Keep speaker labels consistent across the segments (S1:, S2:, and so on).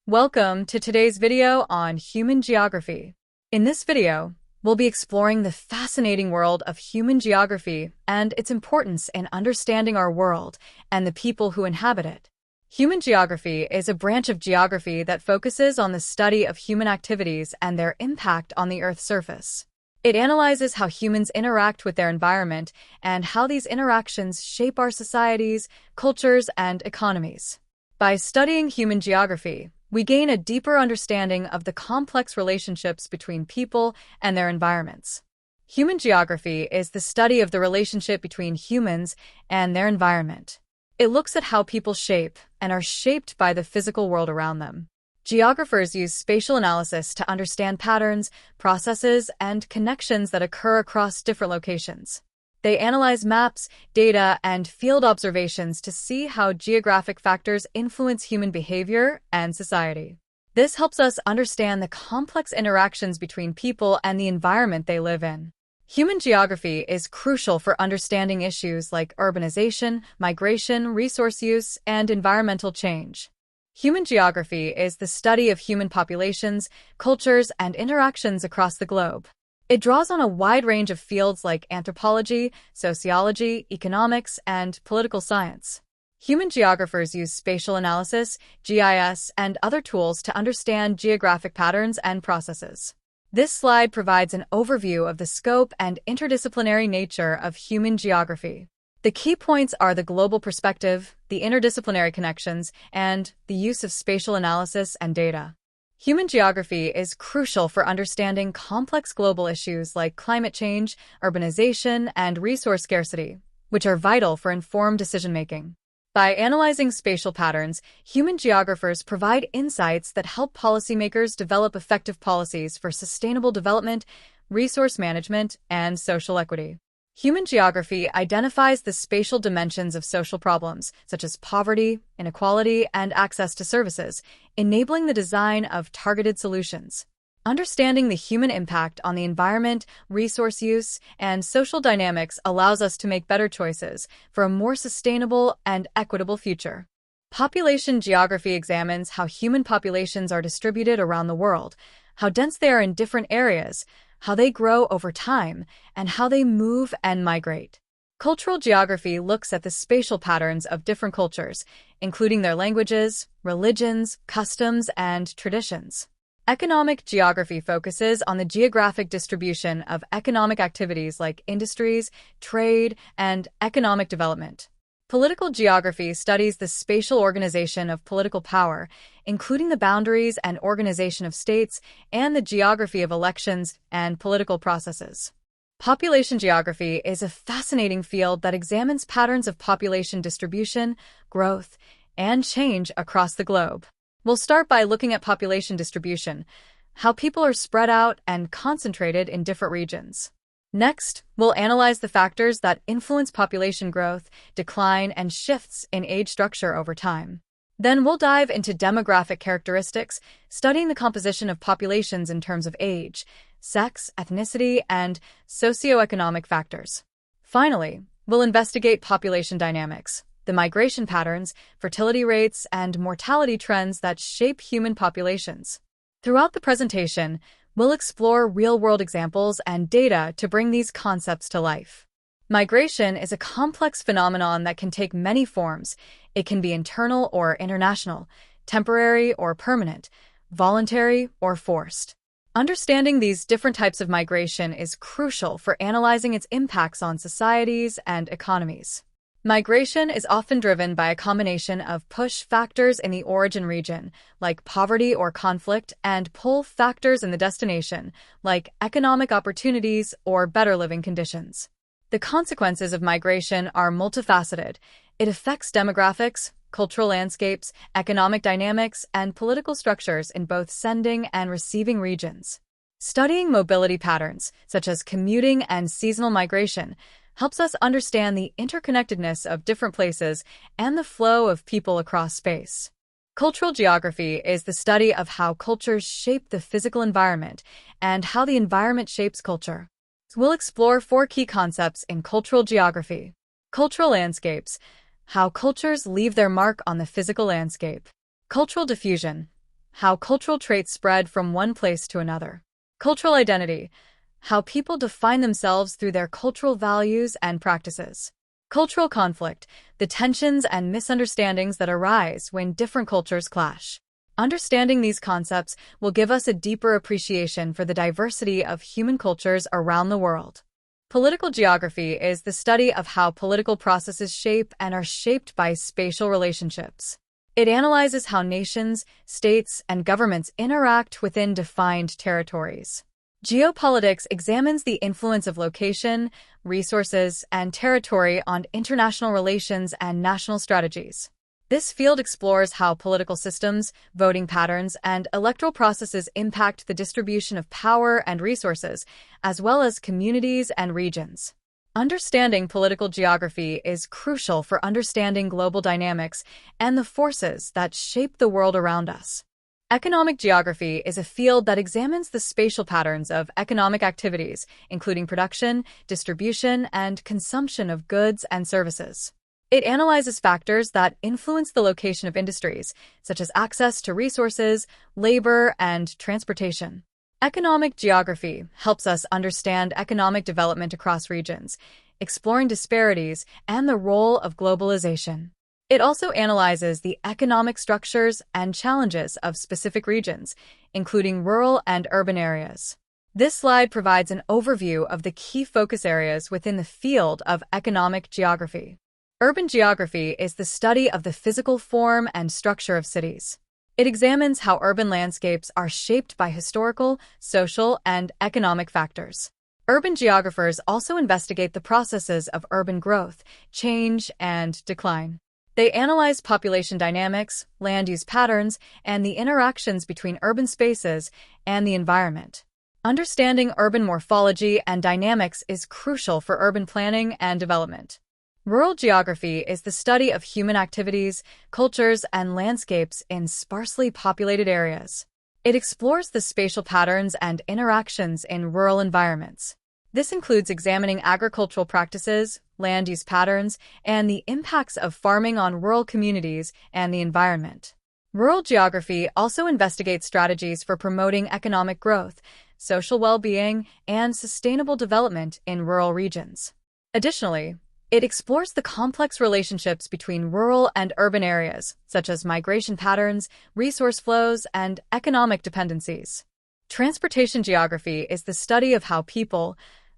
S1: Welcome to today's video on human geography. In this video, we'll be exploring the fascinating world of human geography and its importance in understanding our world and the people who inhabit it. Human geography is a branch of geography that focuses on the study of human activities and their impact on the Earth's surface. It analyzes how humans interact with their environment and how these interactions shape our societies, cultures, and economies. By studying human geography, we gain a deeper understanding of the complex relationships between people and their environments. Human geography is the study of the relationship between humans and their environment. It looks at how people shape and are shaped by the physical world around them. Geographers use spatial analysis to understand patterns, processes, and connections that occur across different locations. They analyze maps, data, and field observations to see how geographic factors influence human behavior and society. This helps us understand the complex interactions between people and the environment they live in. Human geography is crucial for understanding issues like urbanization, migration, resource use, and environmental change. Human geography is the study of human populations, cultures, and interactions across the globe. It draws on a wide range of fields like anthropology, sociology, economics, and political science. Human geographers use spatial analysis, GIS, and other tools to understand geographic patterns and processes. This slide provides an overview of the scope and interdisciplinary nature of human geography. The key points are the global perspective, the interdisciplinary connections, and the use of spatial analysis and data. Human geography is crucial for understanding complex global issues like climate change, urbanization, and resource scarcity, which are vital for informed decision-making. By analyzing spatial patterns, human geographers provide insights that help policymakers develop effective policies for sustainable development, resource management, and social equity. Human geography identifies the spatial dimensions of social problems, such as poverty, inequality, and access to services, enabling the design of targeted solutions. Understanding the human impact on the environment, resource use, and social dynamics allows us to make better choices for a more sustainable and equitable future. Population geography examines how human populations are distributed around the world, how dense they are in different areas, how they grow over time, and how they move and migrate. Cultural geography looks at the spatial patterns of different cultures, including their languages, religions, customs, and traditions. Economic geography focuses on the geographic distribution of economic activities like industries, trade, and economic development. Political geography studies the spatial organization of political power, including the boundaries and organization of states and the geography of elections and political processes. Population geography is a fascinating field that examines patterns of population distribution, growth, and change across the globe. We'll start by looking at population distribution, how people are spread out and concentrated in different regions. Next, we'll analyze the factors that influence population growth, decline, and shifts in age structure over time. Then we'll dive into demographic characteristics, studying the composition of populations in terms of age, sex, ethnicity, and socioeconomic factors. Finally, we'll investigate population dynamics, the migration patterns, fertility rates, and mortality trends that shape human populations. Throughout the presentation, we'll explore real-world examples and data to bring these concepts to life. Migration is a complex phenomenon that can take many forms. It can be internal or international, temporary or permanent, voluntary or forced. Understanding these different types of migration is crucial for analyzing its impacts on societies and economies. Migration is often driven by a combination of push factors in the origin region, like poverty or conflict, and pull factors in the destination, like economic opportunities or better living conditions. The consequences of migration are multifaceted. It affects demographics, cultural landscapes, economic dynamics, and political structures in both sending and receiving regions. Studying mobility patterns, such as commuting and seasonal migration, helps us understand the interconnectedness of different places and the flow of people across space. Cultural geography is the study of how cultures shape the physical environment and how the environment shapes culture. We'll explore 4 key concepts in cultural geography. Cultural landscapes, how cultures leave their mark on the physical landscape. Cultural diffusion, how cultural traits spread from one place to another. Cultural identity, how people define themselves through their cultural values and practices. Cultural conflict, the tensions and misunderstandings that arise when different cultures clash. Understanding these concepts will give us a deeper appreciation for the diversity of human cultures around the world. Political geography is the study of how political processes shape and are shaped by spatial relationships. It analyzes how nations, states, and governments interact within defined territories. Geopolitics examines the influence of location, resources, and territory on international relations and national strategies. This field explores how political systems, voting patterns, and electoral processes impact the distribution of power and resources, as well as communities and regions. Understanding political geography is crucial for understanding global dynamics and the forces that shape the world around us. Economic geography is a field that examines the spatial patterns of economic activities, including production, distribution, and consumption of goods and services. It analyzes factors that influence the location of industries, such as access to resources, labor, and transportation. Economic geography helps us understand economic development across regions, exploring disparities and the role of globalization. It also analyzes the economic structures and challenges of specific regions, including rural and urban areas. This slide provides an overview of the key focus areas within the field of economic geography. Urban geography is the study of the physical form and structure of cities. It examines how urban landscapes are shaped by historical, social, and economic factors. Urban geographers also investigate the processes of urban growth, change, and decline. They analyze population dynamics, land use patterns, and the interactions between urban spaces and the environment. Understanding urban morphology and dynamics is crucial for urban planning and development. Rural geography is the study of human activities, cultures, and landscapes in sparsely populated areas. It explores the spatial patterns and interactions in rural environments. This includes examining agricultural practices, land use patterns, and the impacts of farming on rural communities and the environment. Rural geography also investigates strategies for promoting economic growth, social well-being, and sustainable development in rural regions. Additionally, it explores the complex relationships between rural and urban areas, such as migration patterns, resource flows, and economic dependencies. Transportation geography is the study of how people,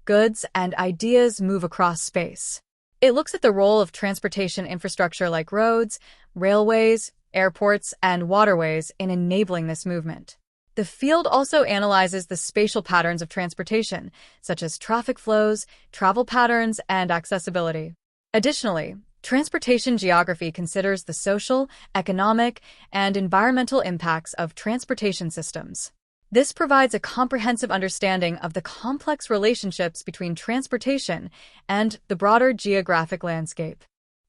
S1: goods, and ideas move across space. It looks at the role of transportation infrastructure like roads, railways, airports, and waterways in enabling this movement. The field also analyzes the spatial patterns of transportation, such as traffic flows, travel patterns, and accessibility. Additionally, transportation geography considers the social, economic, and environmental impacts of transportation systems. This provides a comprehensive understanding of the complex relationships between transportation and the broader geographic landscape.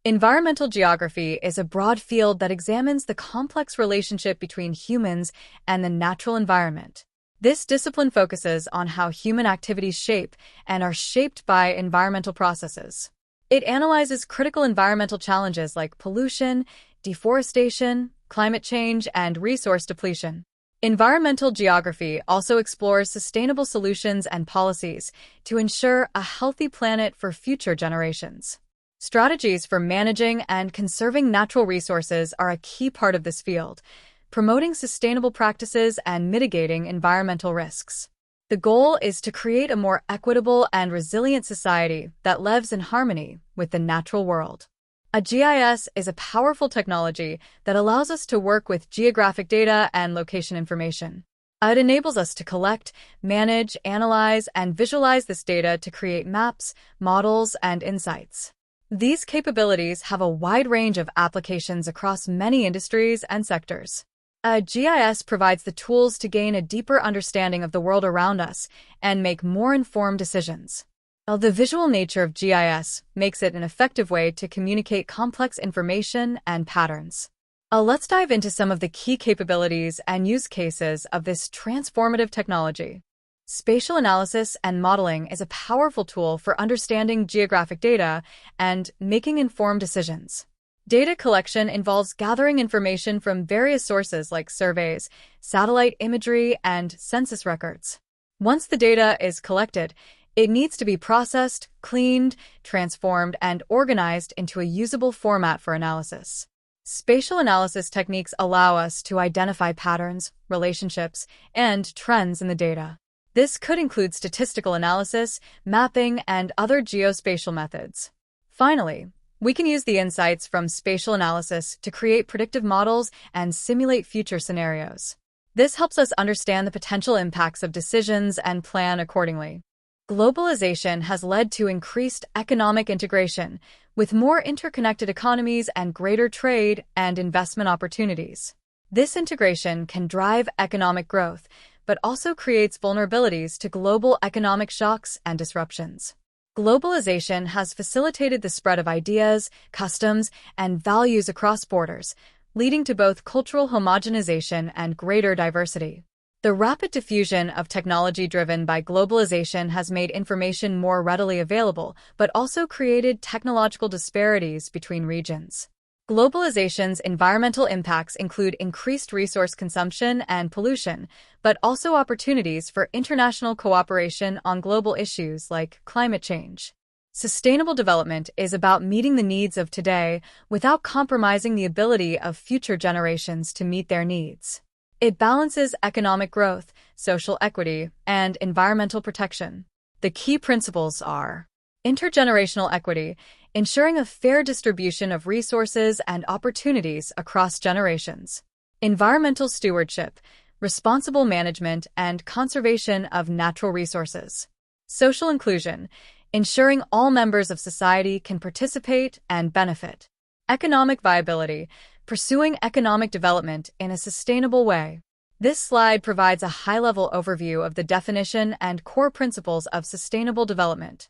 S1: Environmental geography is a broad field that examines the complex relationship between humans and the natural environment. This discipline focuses on how human activities shape and are shaped by environmental processes. It analyzes critical environmental challenges like pollution, deforestation, climate change, and resource depletion. Environmental geography also explores sustainable solutions and policies to ensure a healthy planet for future generations. Strategies for managing and conserving natural resources are a key part of this field, promoting sustainable practices and mitigating environmental risks. The goal is to create a more equitable and resilient society that lives in harmony with the natural world. A GIS is a powerful technology that allows us to work with geographic data and location information. It enables us to collect, manage, analyze, and visualize this data to create maps, models, and insights. These capabilities have a wide range of applications across many industries and sectors. A GIS provides the tools to gain a deeper understanding of the world around us and make more informed decisions. The visual nature of GIS makes it an effective way to communicate complex information and patterns. Let's dive into some of the key capabilities and use cases of this transformative technology. Spatial analysis and modeling is a powerful tool for understanding geographic data and making informed decisions. Data collection involves gathering information from various sources like surveys, satellite imagery, and census records. Once the data is collected, it needs to be processed, cleaned, transformed, and organized into a usable format for analysis. Spatial analysis techniques allow us to identify patterns, relationships, and trends in the data. This could include statistical analysis, mapping, and other geospatial methods. Finally, we can use the insights from spatial analysis to create predictive models and simulate future scenarios. This helps us understand the potential impacts of decisions and plan accordingly. Globalization has led to increased economic integration, with more interconnected economies and greater trade and investment opportunities. This integration can drive economic growth, but also creates vulnerabilities to global economic shocks and disruptions. Globalization has facilitated the spread of ideas, customs, and values across borders, leading to both cultural homogenization and greater diversity. The rapid diffusion of technology driven by globalization has made information more readily available, but also created technological disparities between regions. Globalization's environmental impacts include increased resource consumption and pollution, but also opportunities for international cooperation on global issues like climate change. Sustainable development is about meeting the needs of today without compromising the ability of future generations to meet their needs. It balances economic growth, social equity, and environmental protection. The key principles are intergenerational equity, ensuring a fair distribution of resources and opportunities across generations. Environmental stewardship, responsible management and conservation of natural resources. Social inclusion, ensuring all members of society can participate and benefit. Economic viability, pursuing economic development in a sustainable way. This slide provides a high-level overview of the definition and core principles of sustainable development.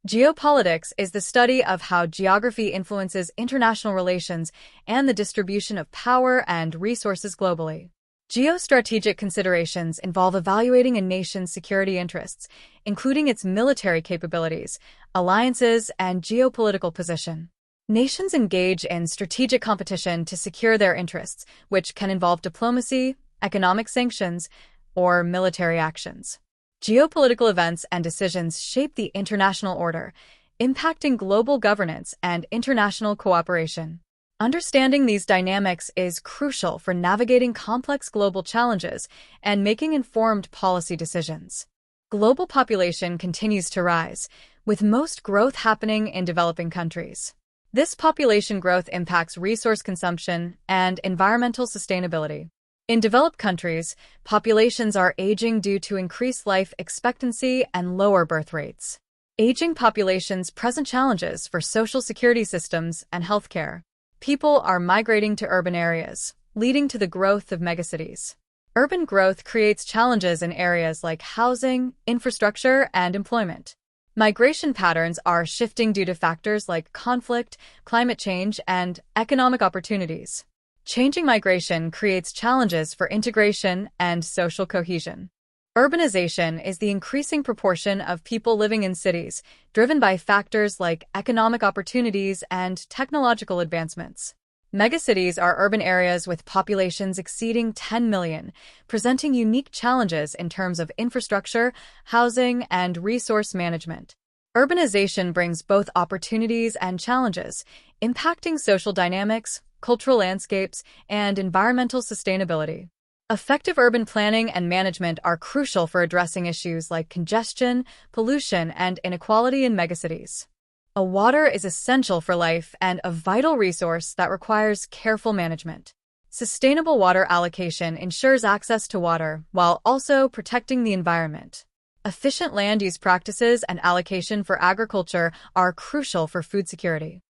S1: Geopolitics is the study of how geography influences international relations and the distribution of power and resources globally. Geostrategic considerations involve evaluating a nation's security interests, including its military capabilities, alliances, and geopolitical position. Nations engage in strategic competition to secure their interests, which can involve diplomacy, economic sanctions, or military actions. Geopolitical events and decisions shape the international order, impacting global governance and international cooperation. Understanding these dynamics is crucial for navigating complex global challenges and making informed policy decisions. Global population continues to rise, with most growth happening in developing countries. This population growth impacts resource consumption and environmental sustainability. In developed countries, populations are aging due to increased life expectancy and lower birth rates. Aging populations present challenges for social security systems and healthcare. People are migrating to urban areas, leading to the growth of megacities. Urban growth creates challenges in areas like housing, infrastructure, and employment. Migration patterns are shifting due to factors like conflict, climate change, and economic opportunities. Changing migration creates challenges for integration and social cohesion. Urbanization is the increasing proportion of people living in cities, driven by factors like economic opportunities and technological advancements. Megacities are urban areas with populations exceeding 10 million, presenting unique challenges in terms of infrastructure, housing, and resource management. Urbanization brings both opportunities and challenges, impacting social dynamics, cultural landscapes, and environmental sustainability. Effective urban planning and management are crucial for addressing issues like congestion, pollution, and inequality in megacities. Water is essential for life and a vital resource that requires careful management. Sustainable water allocation ensures access to water while also protecting the environment. Efficient land use practices and allocation for agriculture are crucial for food security.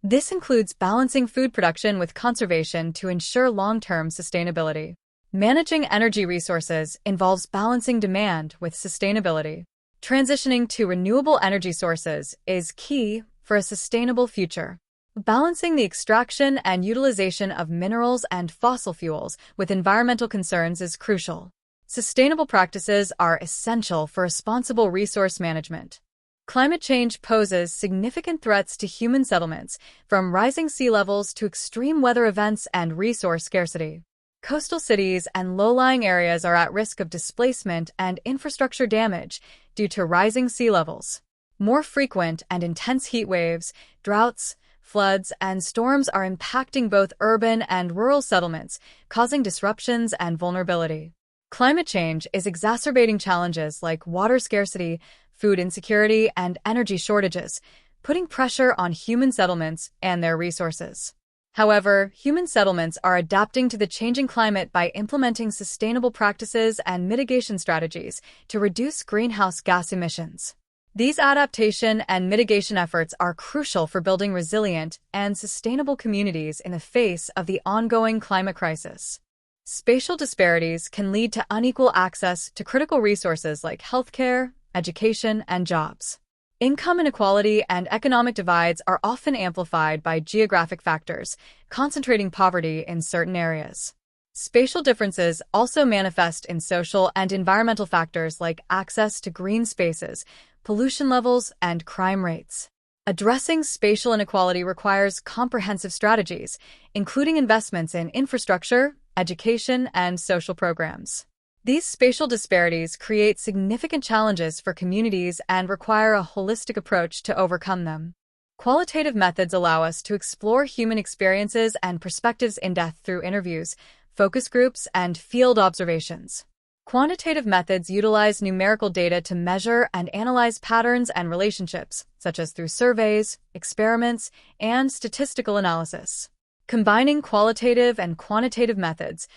S1: This includes balancing food production with conservation to ensure long-term sustainability. Managing energy resources involves balancing demand with sustainability. Transitioning to renewable energy sources is key for a sustainable future. Balancing the extraction and utilization of minerals and fossil fuels with environmental concerns is crucial. Sustainable practices are essential for responsible resource management. Climate change poses significant threats to human settlements, from rising sea levels to extreme weather events and resource scarcity. Coastal cities and low-lying areas are at risk of displacement and infrastructure damage due to rising sea levels. More frequent and intense heat waves, droughts, floods, and storms are impacting both urban and rural settlements, causing disruptions and vulnerability. Climate change is exacerbating challenges like water scarcity, food insecurity, and energy shortages, putting pressure on human settlements and their resources. However, human settlements are adapting to the changing climate by implementing sustainable practices and mitigation strategies to reduce greenhouse gas emissions. These adaptation and mitigation efforts are crucial for building resilient and sustainable communities in the face of the ongoing climate crisis. Spatial disparities can lead to unequal access to critical resources like healthcare, education, and jobs. Income inequality and economic divides are often amplified by geographic factors, concentrating poverty in certain areas. Spatial differences also manifest in social and environmental factors like access to green spaces, pollution levels, and crime rates. Addressing spatial inequality requires comprehensive strategies, including investments in infrastructure, education, and social programs. These spatial disparities create significant challenges for communities and require a holistic approach to overcome them. Qualitative methods allow us to explore human experiences and perspectives in depth through interviews, focus groups, and field observations. Quantitative methods utilize numerical data to measure and analyze patterns and relationships, such as through surveys, experiments, and statistical analysis. Combining qualitative and quantitative methods,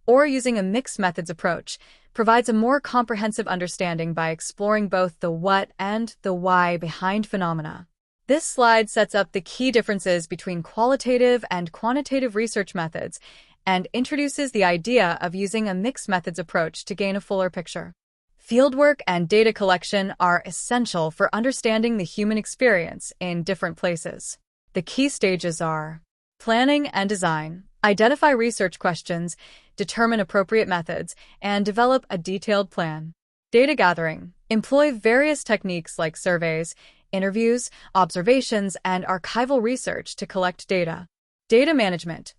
S1: or using a mixed methods approach, provides a more comprehensive understanding by exploring both the what and the why behind phenomena. This slide sets up the key differences between qualitative and quantitative research methods and introduces the idea of using a mixed methods approach to gain a fuller picture. Fieldwork and data collection are essential for understanding the human experience in different places. The key stages are planning and design, identify research questions, determine appropriate methods, and develop a detailed plan. Data gathering, employ various techniques like surveys, interviews, observations, and archival research to collect data. Data management,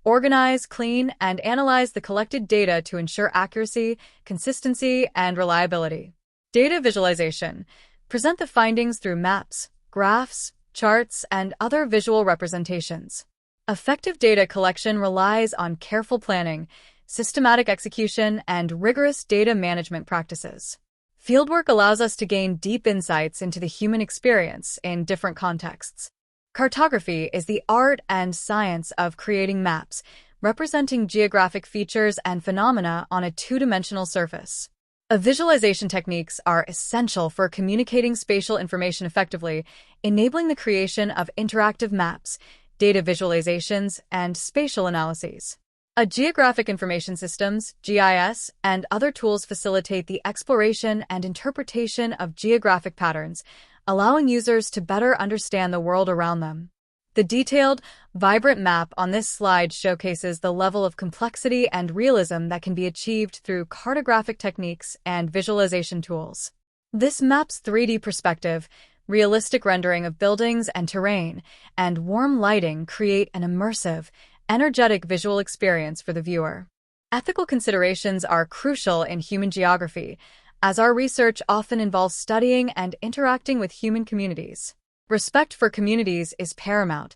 S1: organize, clean, and analyze the collected data to ensure accuracy, consistency, and reliability. Data visualization, present the findings through maps, graphs, charts, and other visual representations. Effective data collection relies on careful planning, systematic execution, and rigorous data management practices. Fieldwork allows us to gain deep insights into the human experience in different contexts. Cartography is the art and science of creating maps, representing geographic features and phenomena on a two-dimensional surface. Visualization techniques are essential for communicating spatial information effectively, enabling the creation of interactive maps, data visualizations, and spatial analyses. Geographic information systems, GIS, and other tools facilitate the exploration and interpretation of geographic patterns, allowing users to better understand the world around them. The detailed, vibrant map on this slide showcases the level of complexity and realism that can be achieved through cartographic techniques and visualization tools. This map's 3D perspective, realistic rendering of buildings and terrain, and warm lighting create an immersive, energetic visual experience for the viewer. Ethical considerations are crucial in human geography, as our research often involves studying and interacting with human communities. Respect for communities is paramount.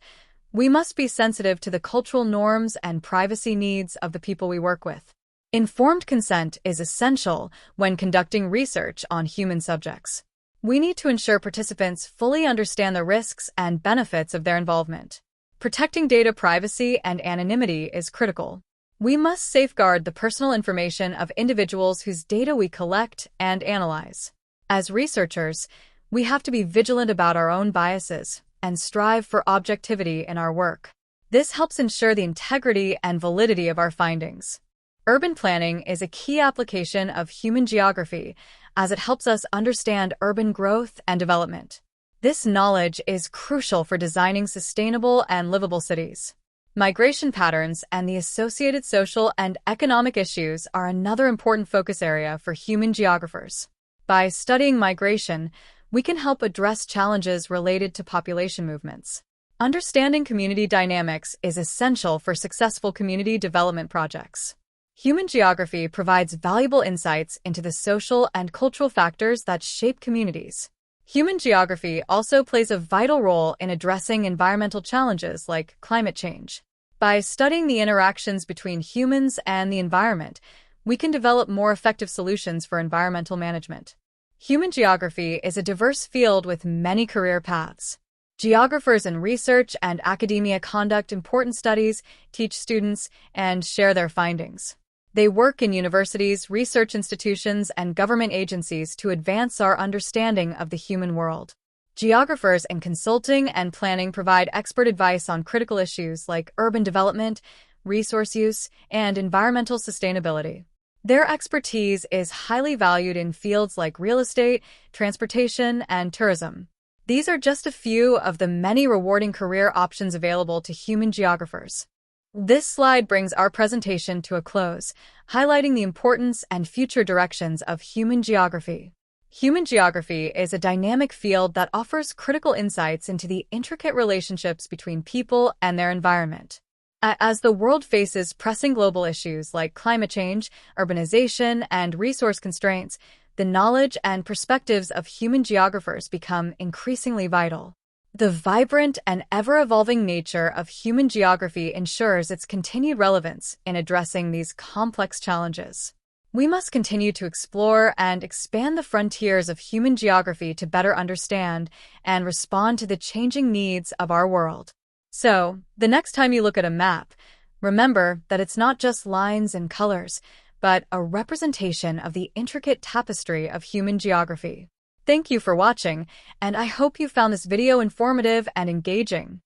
S1: We must be sensitive to the cultural norms and privacy needs of the people we work with. Informed consent is essential when conducting research on human subjects. We need to ensure participants fully understand the risks and benefits of their involvement. Protecting data privacy and anonymity is critical. We must safeguard the personal information of individuals whose data we collect and analyze. As researchers, we have to be vigilant about our own biases and strive for objectivity in our work. This helps ensure the integrity and validity of our findings. Urban planning is a key application of human geography, as it helps us understand urban growth and development. This knowledge is crucial for designing sustainable and livable cities. Migration patterns and the associated social and economic issues are another important focus area for human geographers. By studying migration, we can help address challenges related to population movements. Understanding community dynamics is essential for successful community development projects. Human geography provides valuable insights into the social and cultural factors that shape communities. Human geography also plays a vital role in addressing environmental challenges like climate change. By studying the interactions between humans and the environment, we can develop more effective solutions for environmental management. Human geography is a diverse field with many career paths. Geographers in research and academia conduct important studies, teach students, and share their findings. They work in universities, research institutions, and government agencies to advance our understanding of the human world. Geographers in consulting and planning provide expert advice on critical issues like urban development, resource use, and environmental sustainability. Their expertise is highly valued in fields like real estate, transportation, and tourism. These are just a few of the many rewarding career options available to human geographers. This slide brings our presentation to a close, highlighting the importance and future directions of human geography. Human geography is a dynamic field that offers critical insights into the intricate relationships between people and their environment. As the world faces pressing global issues like climate change, urbanization, and resource constraints, the knowledge and perspectives of human geographers become increasingly vital. The vibrant and ever-evolving nature of human geography ensures its continued relevance in addressing these complex challenges. We must continue to explore and expand the frontiers of human geography to better understand and respond to the changing needs of our world. So, the next time you look at a map, remember that it's not just lines and colors, but a representation of the intricate tapestry of human geography. Thank you for watching, and I hope you found this video informative and engaging.